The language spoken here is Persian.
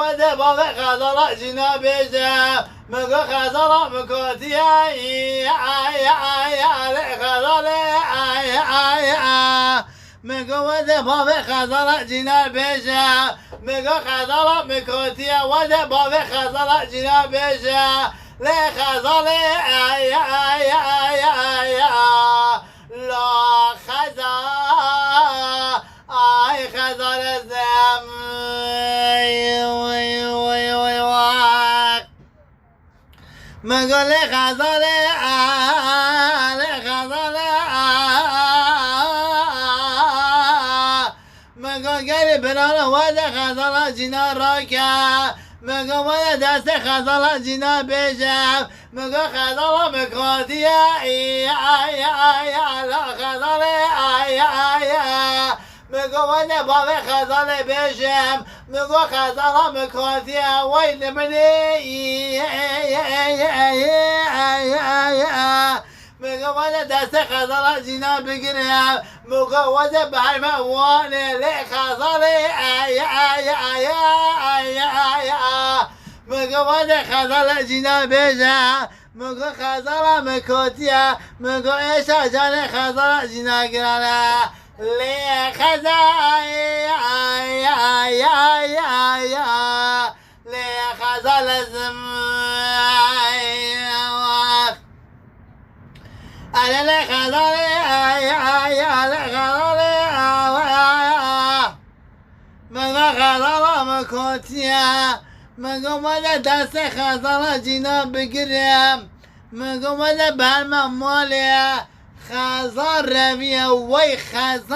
وده بابا خزر جنا بيجا مگو خزر مکوتی ای خزر مگو وده بابا خزر جنا بيجا مگو خزر مکوتی وده بابا خزر جنا بيجا لا خزر لا خزر خزر الزم ما قال لي خزر ما قال بنانا ودا خزر جنا راكا ما قال دست خزر جنا بيجا ما قال خزر مكوتيا لا خزر مگو ونه بابا خزر بشم مگو خزر مکاتی ویل منی مگو ونه دست خزر جینا بگیرم مگو ونه برموانه لی خزر مگو ونه خزر جینا بشم مگو خزر مکاتی مگو ایشا جان خزر جینا گرانه لي خزايا لي خزال الزمان أنا لي خزايا من خزال مكوتيا من قمنا دست خزال جينا بقريم من قمنا برما ماليا خزار رویه وی خزار